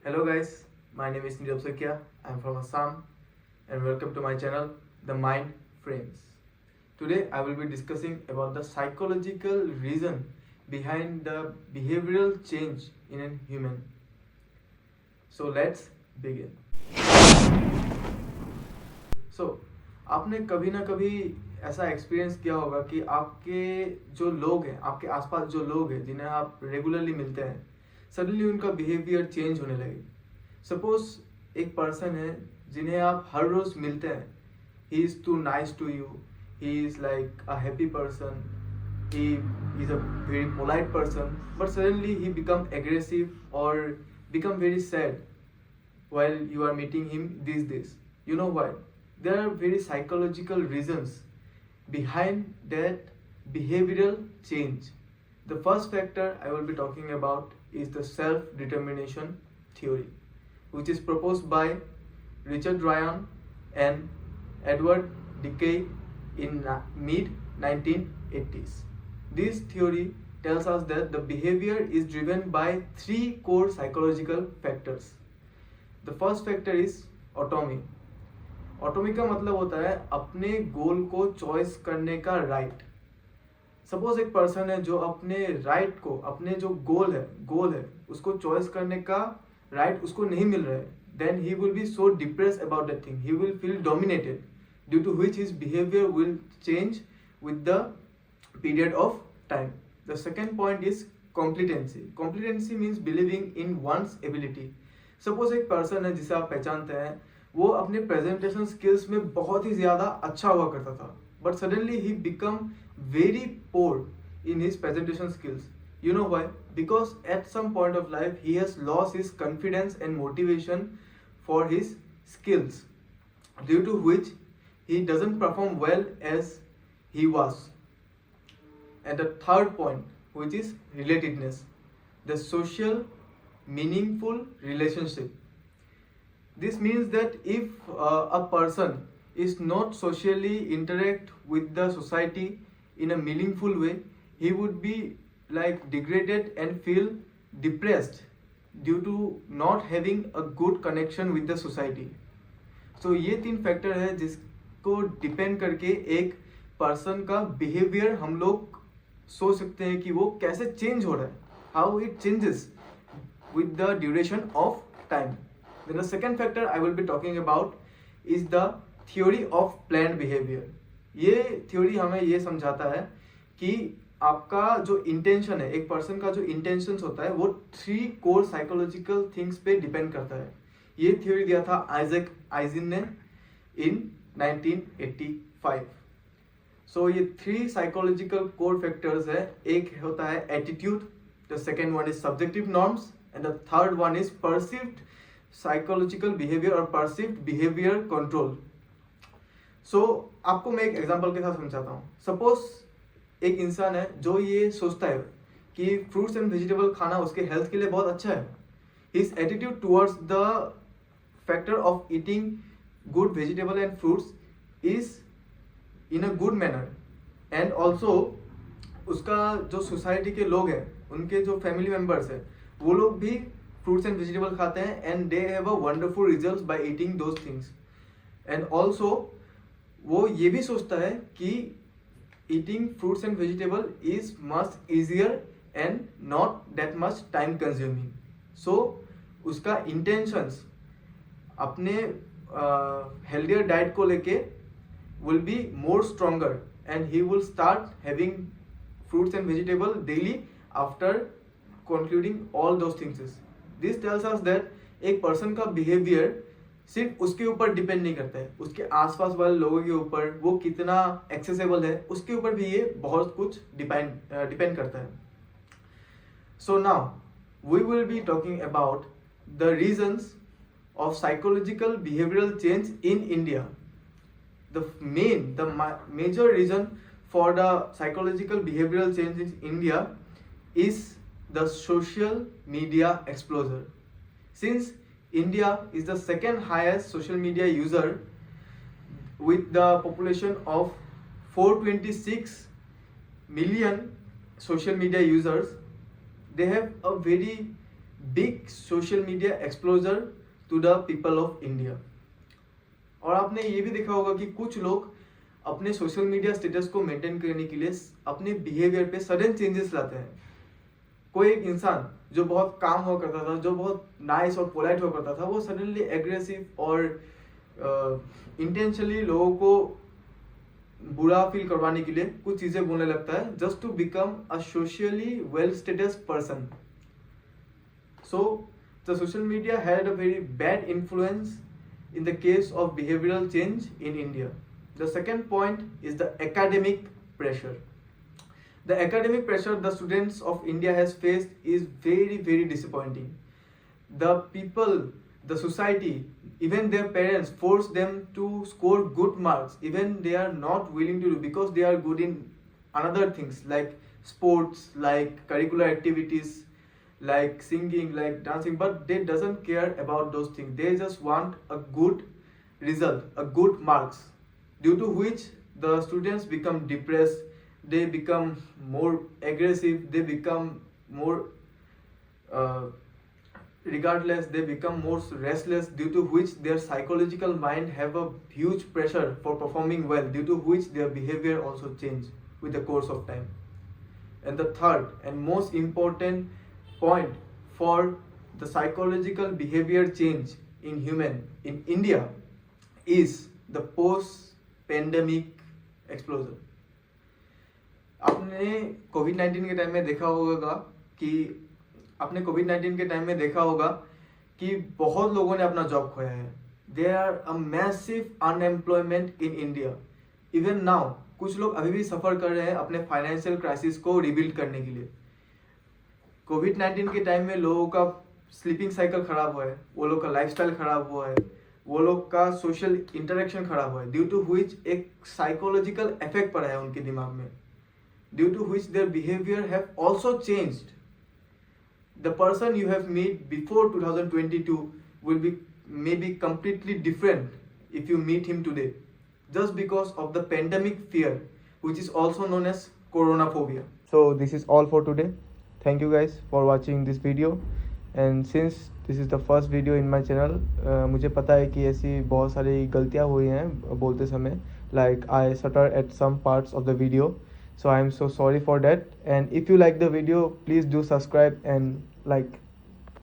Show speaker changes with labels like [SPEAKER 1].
[SPEAKER 1] Hello guys, my name is Nirav Sakya. I'm from Assam and welcome to my channel The Mind Frames. Today I will be discussing about the psychological reason behind the behavioral change in a human. So let's begin. So आपने कभी ना कभी ऐसा experience किया होगा कि आपके जो लोग हैं, आपके आसपास जो लोग हैं जिन्हें आप रेगुलरली मिलते हैं, सडनली उनका बिहेवियर चेंज होने लगे. सपोज एक पर्सन है जिन्हें आप हर रोज मिलते हैं. He is too nice to you, he is like a happy person, he is a very polite person, but suddenly he become aggressive or become very sad while you are meeting him these days. You know why? There are very psychological reasons behind that behavioral change. The first factor I will be talking about is the self-determination theory, which is proposed by Richard Ryan and Edward Deci in mid-1980s. This theory tells us that the behavior is driven by three core psychological factors. The first factor is autonomy. Otomy का मतलब होता है अपने गोल को choice करने का right. Suppose एक person है जो अपने राइट को, अपने जो गोल है उसको चॉइस करने का राइट उसको नहीं मिल रहा है, then he will be so depressed about that thing. He will feel dominated, due to which his behaviour will change with the period of time. The second point is competency. Competency means believing in one's ability. Suppose एक person है जिसे आप पहचानते हैं, वो अपने presentation skills में बहुत ही ज़्यादा अच्छा हुआ करता था, but suddenly he become very poor in his presentation skills. You know why? Because at some point of life he has lost his confidence and motivation for his skills, due to which he doesn't perform well as he was. And the third point, which is relatedness, the social meaningful relationship. This means that if a person is not socially interact with the society in a meaningful way, he would be like degraded and feel depressed due to not having a good connection with the society. So ये तीन factor है जिसको depend करके एक person का behaviour हम लोग सोच सकते हैं कि वो कैसे चेंज हो रहा है, how it changes with the duration of time. Then the second factor I will be talking about is the theory of planned behaviour. ये थ्योरी हमें ये समझाता है कि आपका जो इंटेंशन है, एक पर्सन का जो इंटेंशन होता है, वो थ्री कोर साइकोलॉजिकल थिंग्स पे डिपेंड करता है. ये थ्योरी दिया था आइजैक आइजिन ने इन 1985. सो ये थ्री साइकोलॉजिकल कोर फैक्टर्स है. एक होता है attitude, the second one is subjective norms and the third one is perceived psychological behaviour और परसिव्ड बिहेवियर कंट्रोल. सो आपको मैं एक एग्जांपल के साथ समझाता हूँ. सपोज एक इंसान है जो ये सोचता है कि फ्रूट्स एंड वेजिटेबल खाना उसके हेल्थ के लिए बहुत अच्छा है. His attitude towards the factor of eating good vegetable and fruits is in a good manner. And also उसका जो सोसाइटी के लोग हैं, उनके जो फैमिली मेम्बर्स हैं, वो लोग भी फ्रूट्स एंड वेजिटेबल खाते हैं and they have a wonderful results by eating those things. And also वो ये भी सोचता है कि eating fruits and vegetable is much easier and not that much time consuming. So उसका इंटेंशंस अपने हेल्दियर डाइट को लेके will be more stronger and he will start having fruits and vegetable daily after concluding all those things. This tells us that एक person का behaviour सिर्फ उसके ऊपर depend नहीं करता है, उसके आसपास वाले लोगों के ऊपर, वो कितना एक्सेसिबल है उसके ऊपर भी ये बहुत कुछ डिपेंड करता है. So now we will be talking about the reasons of psychological behavioural change in India. The major reason for the psychological behavioral change in India is the social media exposure. Since India is the second highest social media user with the population of 426 million social media users, they have a very big social media exposure to the people of India. और आपने ये भी देखा होगा कि कुछ लोग अपने सोशल मीडिया स्टेटस को मेंटेन करने के लिए अपने बिहेवियर पे सडन चेंजेस लाते हैं. कोई एक इंसान जो बहुत काम हुआ करता था, जो बहुत नाइस और पोलाइट हुआ करता था, वो सडनली एग्रेसिव और इंटेंशनली लोगों को बुरा फील करवाने के लिए कुछ चीजें बोलने लगता है just to become a socially well status person. So the social media had a very bad influence in the case of behavioral change in India. The second point is the academic pressure. The academic pressure the students of India has faced is very disappointing. The people, the society, even their parents force them to score good marks, even they are not willing to do because they are good in another things like sports, like curricular activities, like singing, like dancing, but they doesn't care about those things. They just want a good result, a good marks, due to which the students become depressed, they become more aggressive, they become more regardless, they become more restless, due to which their psychological mind have a huge pressure for performing well, due to which their behavior also change with the course of time. And the third and most important point for the psychological behavior change in human in India is the post-pandemic explosion. आपने कोविड-19 के time में देखा होगा कि बहुत लोगों ने अपना जॉब खोया है. There are a massive unemployment in India. Even now कुछ लोग अभी भी सफर कर रहे हैं अपने फाइनेंशियल क्राइसिस को रिबिल्ड करने के लिए. कोविड-19 के टाइम में लोगों का स्लीपिंग साइकिल खराब हुआ है, वो लोग का लाइफस्टाइल खराब हुआ है, वो लोग का सोशल इंटरेक्शन खराब हुआ है, ड्यू टू व्हिच एक साइकोलॉजिकल इफेक्ट पड़ा है उनके दिमाग में, due to which their behaviour have also changed. The person you have meet before 2022 will be maybe completely different if you meet him today, just because of the pandemic fear, which is also known as coronaphobia. So this is all for today. Thank you guys for watching this video, and since this is the first video in my channel, मुझे पता है कि ऐसी बहुत सारी गलतियाँ हुई हैं बोलते समय, like I stutter at some parts of the video, so I am so sorry for that. And if you like the video, please do subscribe and like.